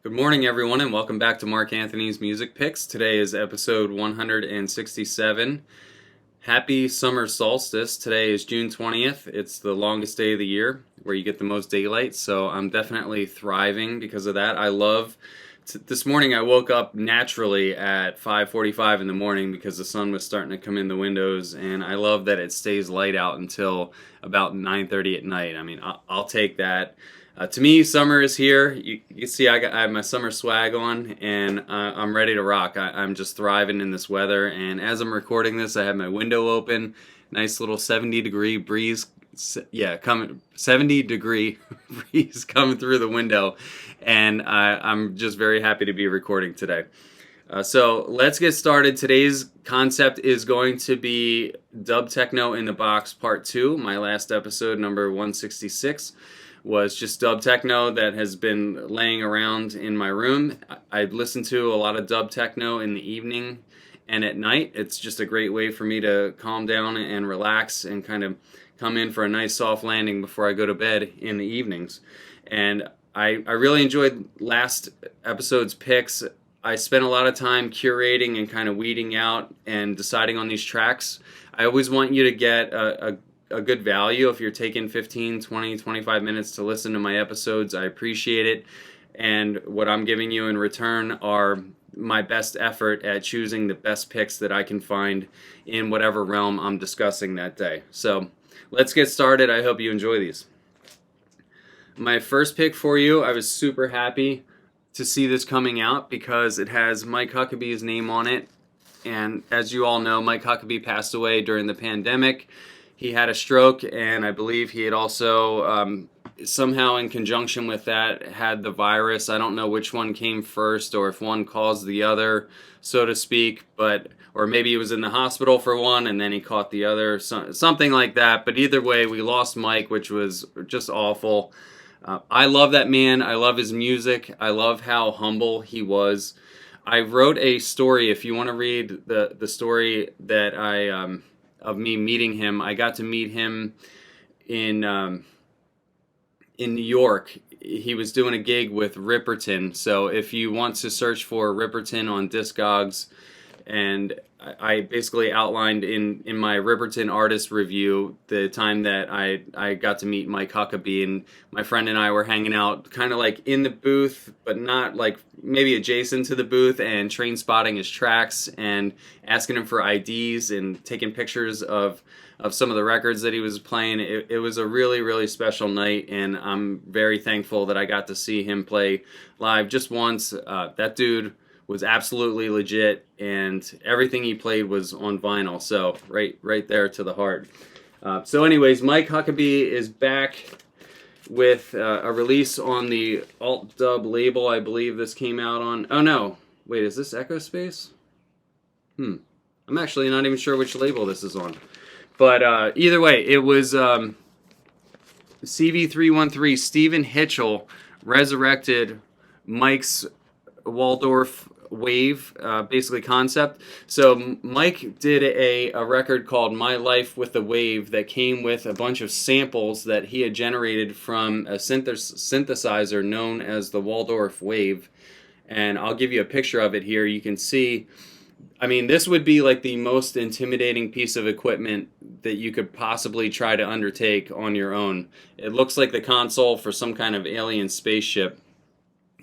Good morning, everyone, and welcome back to Mark Anthony's Music Picks. Today is episode 167. Happy summer solstice. Today is June 20th. It's the longest day of the year where you get the most daylight, so I'm definitely thriving because of that. This morning I woke up naturally at 5:45 in the morning because the sun was starting to come in the windows, and I love that it stays light out until about 9:30 at night. I mean, I'll take that. To me, summer is here. You can see I have my summer swag on, and I'm ready to rock. I'm just thriving in this weather, and as I'm recording this, I have my window open. Nice little 70-degree breeze. Yeah, 70-degree breeze coming through the window, and I'm just very happy to be recording today. So let's get started. Today's concept is going to be Dub Techno in the Box Part 2. My last episode, number 166. Was just dub techno that has been laying around in my room. I listen to a lot of dub techno in the evening and at night. It's just a great way for me to calm down and relax and kind of come in for a nice soft landing before I go to bed in the evenings. And I really enjoyed last episode's picks. I spent a lot of time curating and kind of weeding out and deciding on these tracks. I always want you to get a good value. If you're taking 15, 20, 25 minutes to listen to my episodes, I appreciate it. And what I'm giving you in return are my best effort at choosing the best picks that I can find in whatever realm I'm discussing that day. So let's get started. I hope you enjoy these. My first pick for you, I was super happy to see this coming out because it has Mike Huckaby's name on it. And as you all know, Mike Huckaby passed away during the pandemic. He had a stroke, and I believe he had also, somehow in conjunction with that, had the virus. I don't know which one came first or if one caused the other, so to speak, or maybe he was in the hospital for one and then he caught the other, something like that. But either way, we lost Mike, which was just awful. I love that man. I love his music. I love how humble he was. I wrote a story. If you want to read the story that of me meeting him. I got to meet him in New York. He was doing a gig with Ripperton. So if you want to search for Ripperton on Discogs, and I basically outlined in my Ripperton artist review the time that I got to meet Mike Huckaby, and my friend and I were hanging out kind of like in the booth, but not like maybe adjacent to the booth, and train spotting his tracks and asking him for IDs and taking pictures of some of the records that he was playing. It was a really, really special night, and I'm very thankful that I got to see him play live just once. That dude was absolutely legit, and everything he played was on vinyl, so right there to the heart. So anyways, Mike Huckaby is back with a release on the Alt Dub label. I believe this came out on... Oh no, wait, is this Echo Space? I'm actually not even sure which label this is on. But either way, it was CV313, Stephen Hitchell, resurrected Mike's Waldorf wave basically concept. So Mike did a record called My Life with the Wave that came with a bunch of samples that he had generated from a synthesizer known as the Waldorf Wave, and I'll give you a picture of it here. You can see, I mean, this would be like the most intimidating piece of equipment that you could possibly try to undertake on your own. It looks like the console for some kind of alien spaceship,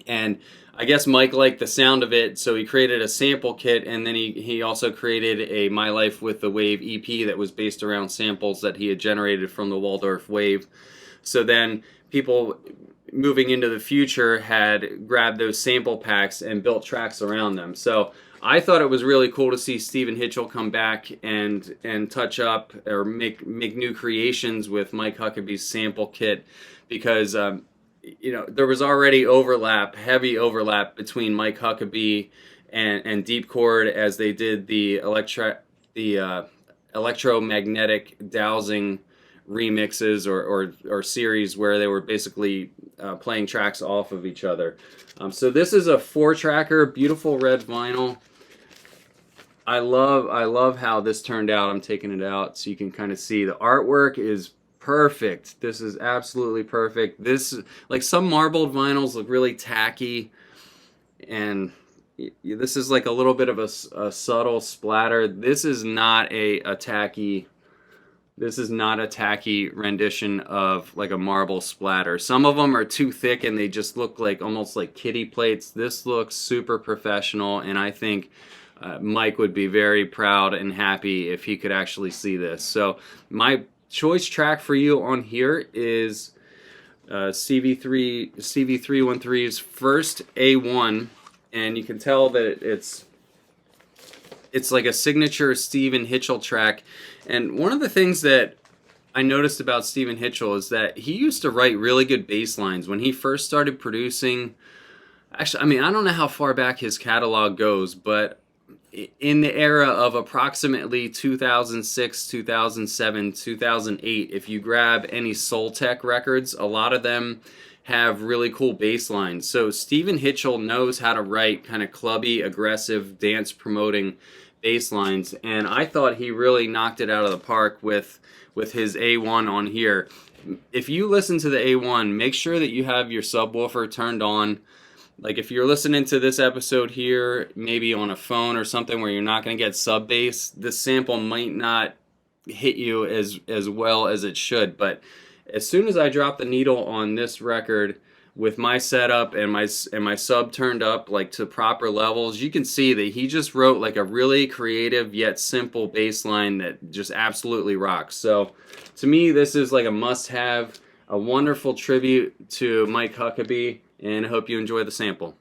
and I guess Mike liked the sound of it, so he created a sample kit, and then he also created a My Life with the Wave EP that was based around samples that he had generated from the Waldorf Wave. So then people moving into the future had grabbed those sample packs and built tracks around them. So I thought it was really cool to see Stephen Hitchell come back and touch up or make new creations with Mike Huckaby's sample kit, because there was already heavy overlap between Mike Huckaby and Deep Chord as they did the electromagnetic dowsing remixes or series where they were basically playing tracks off of each other. So this is a 4-tracker, beautiful red vinyl. I love how this turned out. I'm taking it out so you can kind of see the artwork is perfect. This is absolutely perfect. This, like, some marbled vinyls look really tacky. and this is like a little bit of a subtle splatter. This is not a tacky. This is not a tacky rendition of like a marble splatter. Some of them are too thick and they just look like almost like kiddie plates. This looks super professional, and I think Mike would be very proud and happy if he could actually see this. So my choice track for you on here is CV313's first A1, and you can tell that it's like a signature Stephen Hitchell track. And one of the things that I noticed about Stephen Hitchell is that he used to write really good bass lines when he first started producing. Actually, I mean, I don't know how far back his catalog goes, but in the era of approximately 2006, 2007, 2008, if you grab any Soultek records, a lot of them have really cool bass lines. So Stephen Hitchell knows how to write kind of clubby, aggressive, dance-promoting bass lines, and I thought he really knocked it out of the park with his A1 on here. If you listen to the A1, make sure that you have your subwoofer turned on. Like if you're listening to this episode here, maybe on a phone or something where you're not going to get sub bass, this sample might not hit you as well as it should. But as soon as I drop the needle on this record with my setup and my sub turned up like to proper levels, you can see that he just wrote like a really creative yet simple bass line that just absolutely rocks. So to me, this is like a must-have, a wonderful tribute to Mike Huckaby, and I hope you enjoy the sample.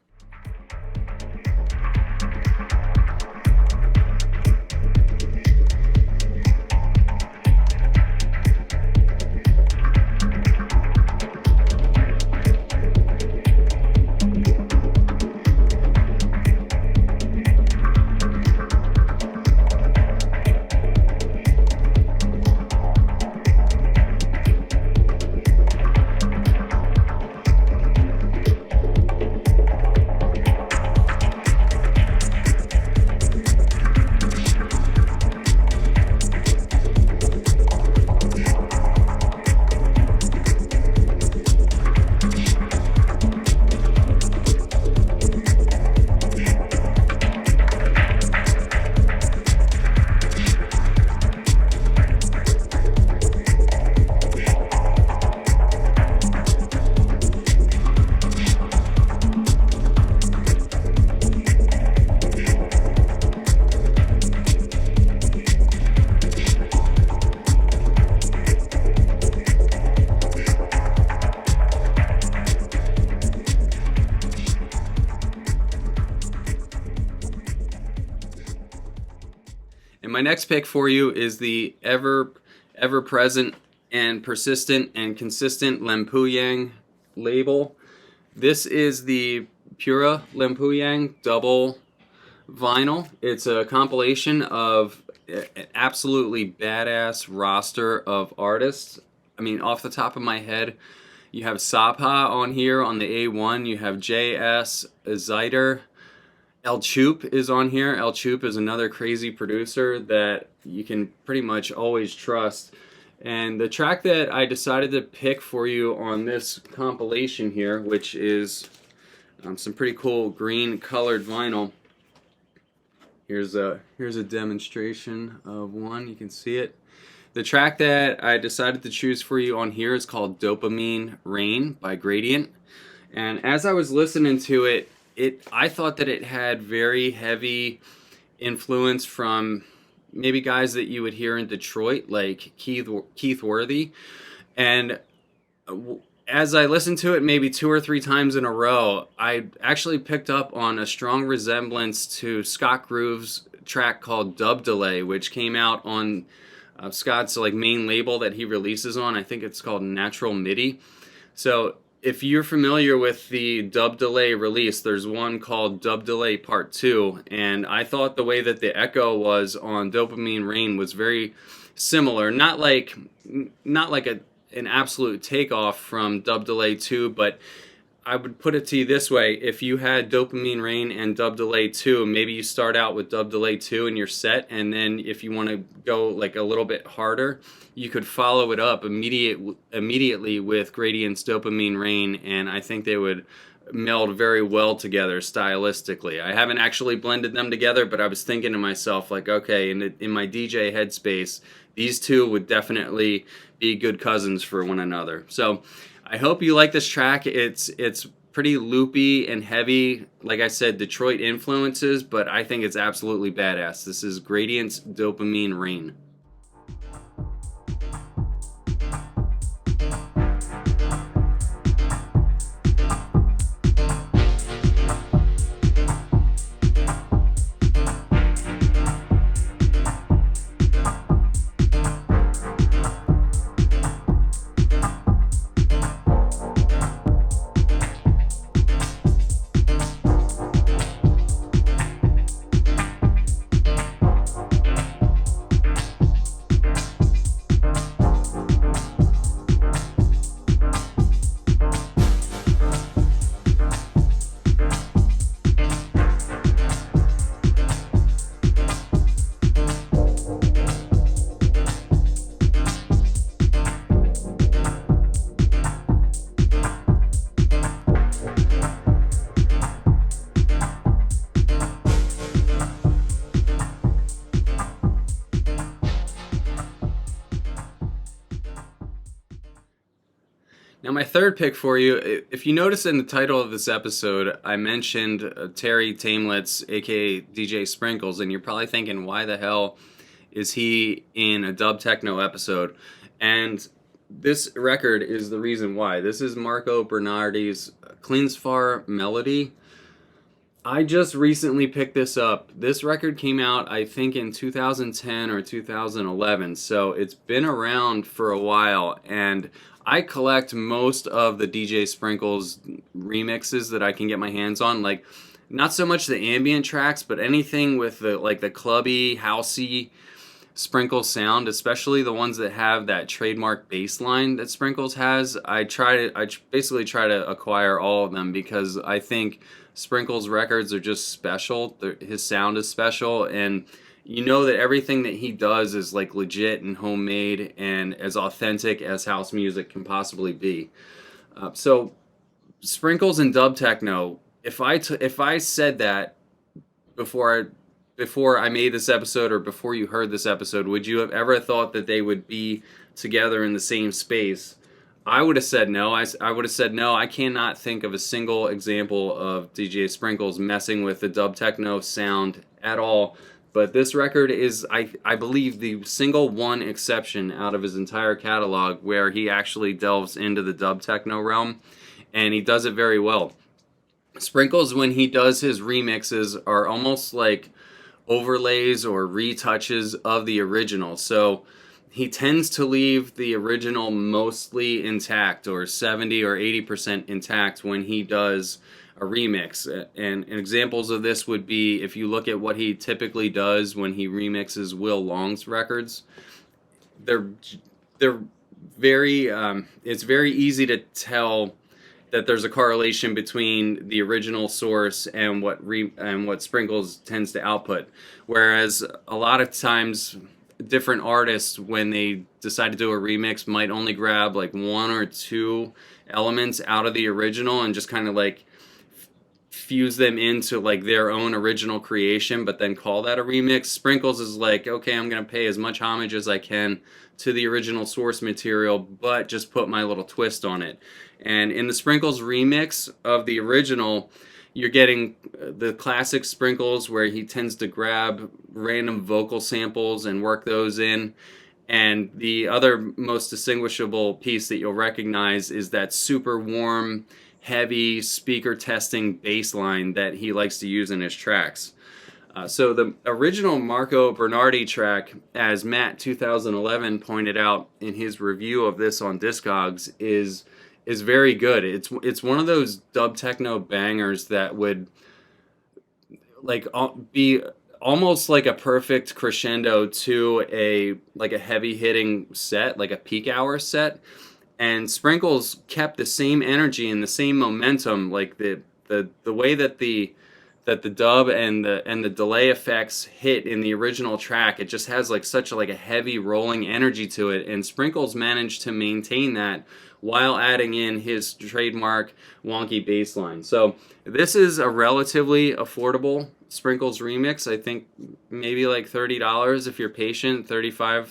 And my next pick for you is the ever-present and persistent and consistent Lempuyang label. This is the Pura Lempuyang double vinyl. It's a compilation of an absolutely badass roster of artists. I mean, off the top of my head, you have Sabha on here on the A1. You have J.S. Zeiter. El Choop is on here. El Choop is another crazy producer that you can pretty much always trust. And the track that I decided to pick for you on this compilation here, which is some pretty cool green colored vinyl. Here's a demonstration of one. You can see it. The track that I decided to choose for you on here is called Dopamine Rain by Gradient. And as I was listening to it, I thought that it had very heavy influence from maybe guys that you would hear in Detroit, like Keith Worthy. And as I listened to it maybe 2 or 3 times in a row, I actually picked up on a strong resemblance to Scott Groove's track called Dub Delay, which came out on Scott's like main label that he releases on. I think it's called Natural MIDI. So if you're familiar with the Dub Delay release, there's one called Dub Delay Part 2, and I thought the way that the echo was on Dopamine Rain was very similar. Not like an absolute takeoff from Dub Delay 2, but I would put it to you this way. If you had Dopamine Rain and Dub Delay 2, maybe you start out with Dub Delay 2 in your set, and then if you want to go like a little bit harder, you could follow it up immediately with Gradient's Dopamine Rain, and I think they would meld very well together stylistically. I haven't actually blended them together, but I was thinking to myself, like, okay, in my DJ headspace, these two would definitely be good cousins for one another. So I hope you like this track. It's pretty loopy and heavy, like I said, Detroit influences, but I think it's absolutely badass. This is Gradient's Dopamine Rain. Now, my third pick for you, if you notice in the title of this episode, I mentioned Terre Thaemlitz, aka DJ Sprinkles, and you're probably thinking, why the hell is he in a dub techno episode? And this record is the reason why. This is Marco Bernardi's Klinsfar Melody. I just recently picked this up. This record came out, I think, in 2010 or 2011, so it's been around for a while, and I collect most of the DJ Sprinkles remixes that I can get my hands on. Like, not so much the ambient tracks, but anything with the clubby, housey Sprinkles sound, especially the ones that have that trademark bass line that Sprinkles has. I basically try to acquire all of them because I think Sprinkles records are just special. His sound is special, and you know that everything that he does is like legit and homemade and as authentic as house music can possibly be. So Sprinkles and dub techno, if I said that before I made this episode or before you heard this episode, would you have ever thought that they would be together in the same space? I would have said no. I would have said no. I cannot think of a single example of DJ Sprinkles messing with the dub techno sound at all. But this record is, I believe, the single one exception out of his entire catalog where he actually delves into the dub techno realm, and he does it very well. Sprinkles, when he does his remixes, are almost like overlays or retouches of the original. So he tends to leave the original mostly intact, or 70 or 80% intact when he does a remix. And examples of this would be, if you look at what he typically does when he remixes Will Long's records, they're very it's very easy to tell that there's a correlation between the original source and what Sprinkles tends to output. Whereas a lot of times different artists, when they decide to do a remix, might only grab like one or two elements out of the original and just kind of like fuse them into like their own original creation, but then call that a remix. Sprinkles is like, okay, I'm gonna pay as much homage as I can to the original source material, but just put my little twist on it. And in the Sprinkles remix of the original, you're getting the classic Sprinkles where he tends to grab random vocal samples and work those in. And the other most distinguishable piece that you'll recognize is that super warm, heavy speaker testing bass line that he likes to use in his tracks. So the original Marco Bernardi track, as Matt 2011 pointed out in his review of this on Discogs, is very good. It's one of those dub techno bangers that would like be almost like a perfect crescendo to a heavy hitting set, like a peak hour set. And Sprinkles kept the same energy and the same momentum, like the way that the that the dub and the delay effects hit in the original track. It just has like such a heavy rolling energy to it, and Sprinkles managed to maintain that while adding in his trademark wonky bass line. So this is a relatively affordable Sprinkles remix. I think maybe like $30 if you're patient. $35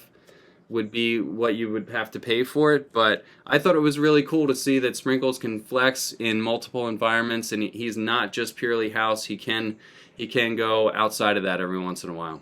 would be what you would have to pay for it, but I thought it was really cool to see that Sprinkles can flex in multiple environments, and he's not just purely house. He can go outside of that every once in a while.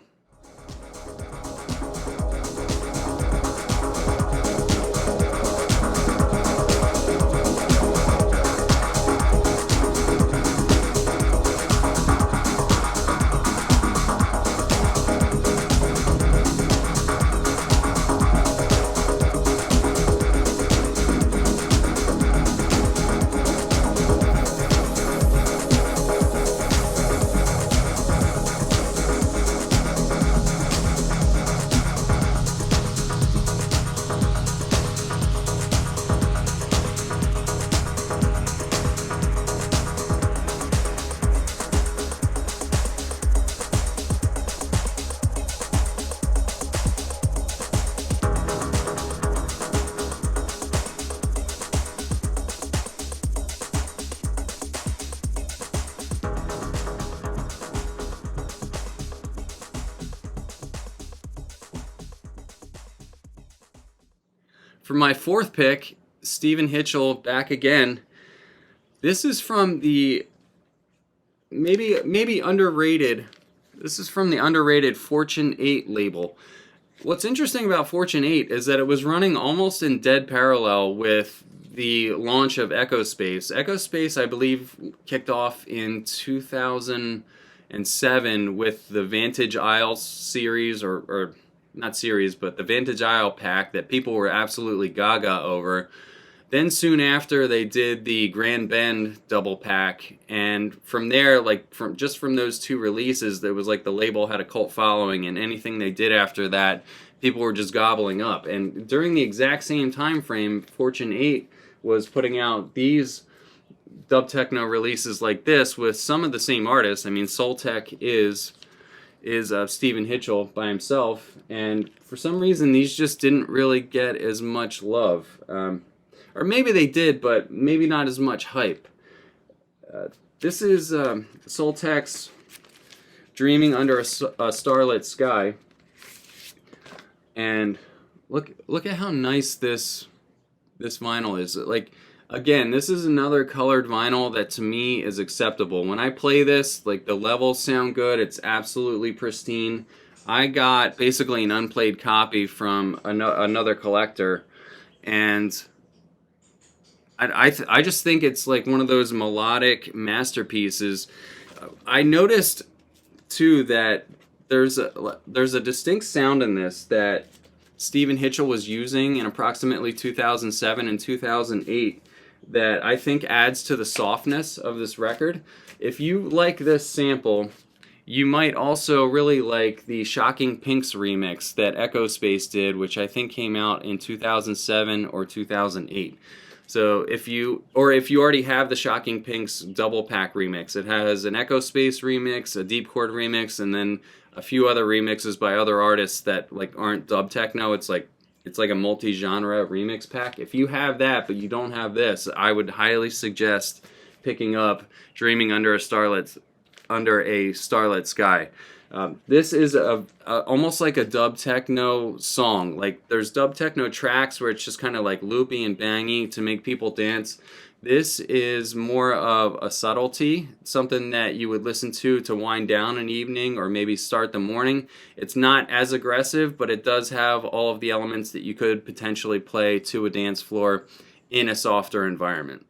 For my fourth pick, Stephen Hitchell back again. This is from the maybe underrated. This is from the underrated Fortune 8 label. What's interesting about Fortune 8 is that it was running almost in dead parallel with the launch of Echo Space. Echo Space, I believe, kicked off in 2007 with the Vantage Isle series, or not series, but the Vantage Isle pack that people were absolutely gaga over. Then soon after, they did the Grand Bend double pack, and from there, from those two releases, there was like the label had a cult following, and anything they did after that, people were just gobbling up. And during the exact same time frame, Fortune 8 was putting out these dub techno releases like this with some of the same artists. I mean, Soultek is Stephen Hitchell by himself, and for some reason these just didn't really get as much love, or maybe they did, but maybe not as much hype. This is Soultek's "Dreaming Under a Starlit Sky," and look at how nice this vinyl is. Like, again, this is another colored vinyl that to me is acceptable. When I play this, like, the levels sound good. It's absolutely pristine. I got basically an unplayed copy from another collector, and I just think it's like one of those melodic masterpieces. I noticed too that there's a distinct sound in this that Stephen Hitchell was using in approximately 2007 and 2008 that I think adds to the softness of this record. If you like this sample, you might also really like the Shocking Pinks remix that Echo Space did, which I think came out in 2007 or 2008. So if you already have the Shocking Pinks double pack remix, it has an Echo Space remix, a Deep Chord remix, and then a few other remixes by other artists that like aren't dub techno. It's like a multi-genre remix pack. If you have that but you don't have this, I would highly suggest picking up "Dreaming Under a Starlit Sky." This is almost like a dub techno song. Like, there's dub techno tracks where it's just kind of like loopy and bangy to make people dance. This is more of a subtlety, something that you would listen to wind down an evening or maybe start the morning. It's not as aggressive, but it does have all of the elements that you could potentially play to a dance floor in a softer environment.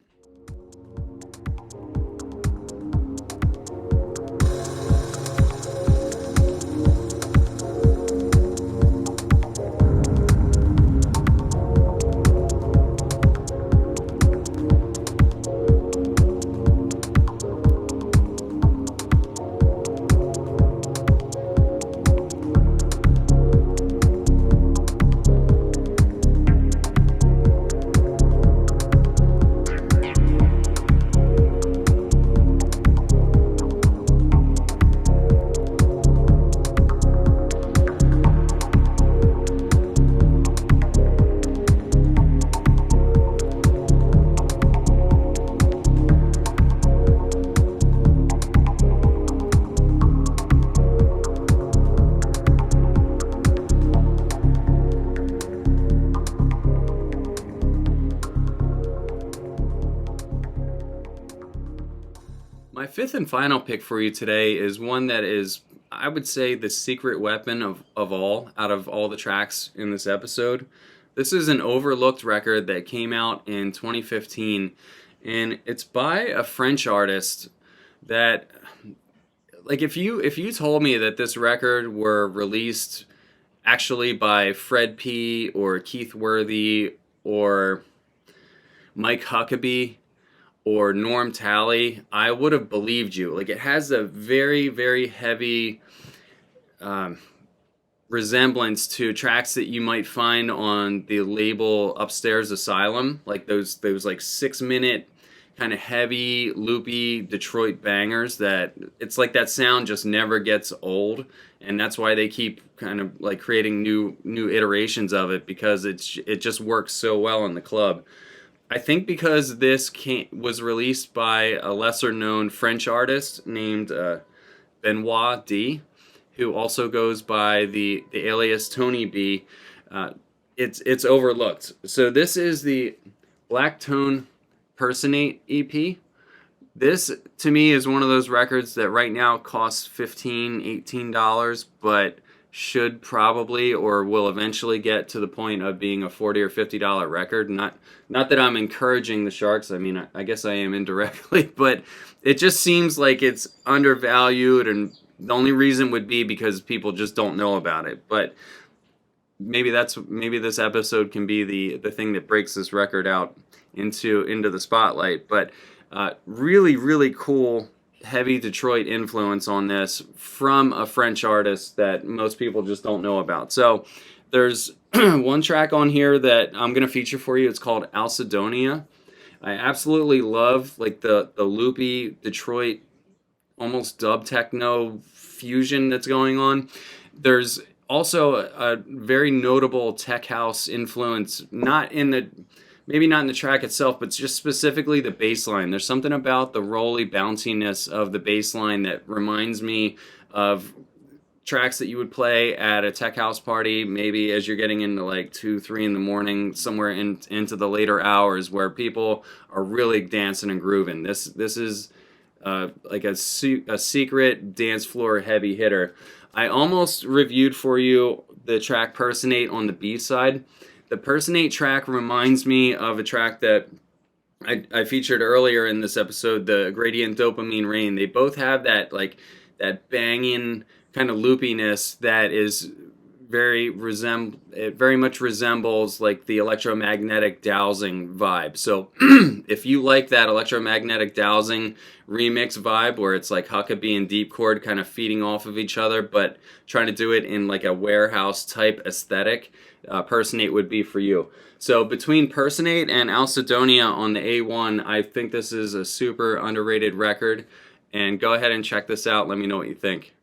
My fifth and final pick for you today is one that is, I would say, the secret weapon of all, out of all the tracks in this episode. This is an overlooked record that came out in 2015, and it's by a French artist that, like, if you told me that this record were released actually by Fred P. or Keith Worthy or Mike Huckaby or Norm Talley, I would have believed you. Like, it has a very, very heavy um, resemblance to tracks that you might find on the label Upstairs Asylum, like those like 6 minute kind of heavy loopy Detroit bangers that it's like that sound just never gets old, and that's why they keep kind of like creating new iterations of it, because it just works so well in the club. I think because was released by a lesser known French artist named Benoit D, who also goes by the alias Tony B. It's overlooked. So this is the Black Tone Personate EP. This to me is one of those records that right now costs $15-18, but should probably or will eventually get to the point of being a $40 or $50 record. Not that I'm encouraging the Sharks. I mean, I guess I am indirectly, but it just seems like it's undervalued, and the only reason would be because people just don't know about it. But maybe this episode can be the thing that breaks this record out into the spotlight. But really, really cool heavy Detroit influence on this from a French artist that most people just don't know about. So there's one track on here that I'm going to feature for you. It's called Alcydonia. I absolutely love like the loopy Detroit, almost dub techno fusion that's going on. There's also a very notable tech house influence, maybe not in the track itself, but just specifically the bass line. There's something about the rolly bounciness of the bass line that reminds me of tracks that you would play at a tech house party, maybe as you're getting into like 2-3 in the morning, somewhere into the later hours, where people are really dancing and grooving. This is like a secret dance floor heavy hitter. I almost reviewed for you the track Personate on the B side. The Personate track reminds me of a track that I featured earlier in this episode, the Gradient Dopamine Rain. They both have that banging kind of loopiness that is it very much resembles like the electromagnetic dowsing vibe. So if you like that electromagnetic dowsing remix vibe where it's like Huckaby and deep chord kind of feeding off of each other, but trying to do it in like a warehouse type aesthetic, Personate would be for you. So between Personate and Alcydonia on the A1, I think this is a super underrated record. And go ahead and check this out. Let me know what you think.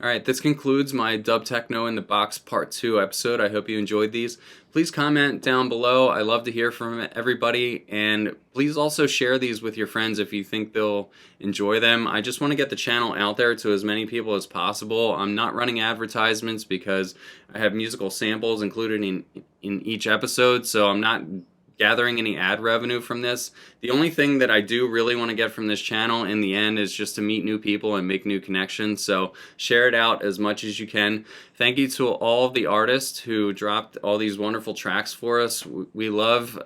All right, this concludes my Dub Techno in the Box Part 2 episode. I hope you enjoyed these. Please comment down below. I love to hear from everybody. And please also share these with your friends if you think they'll enjoy them. I just want to get the channel out there to as many people as possible. I'm not running advertisements because I have musical samples included in each episode, so I'm not gathering any ad revenue from this. The only thing that I do really want to get from this channel in the end is just to meet new people and make new connections. So share it out as much as you can. Thank you to all of the artists who dropped all these wonderful tracks for us. We love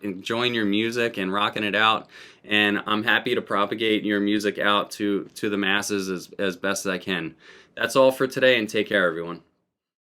enjoying your music and rocking it out, and I'm happy to propagate your music out to the masses as best as I can. That's all for today, and take care, everyone.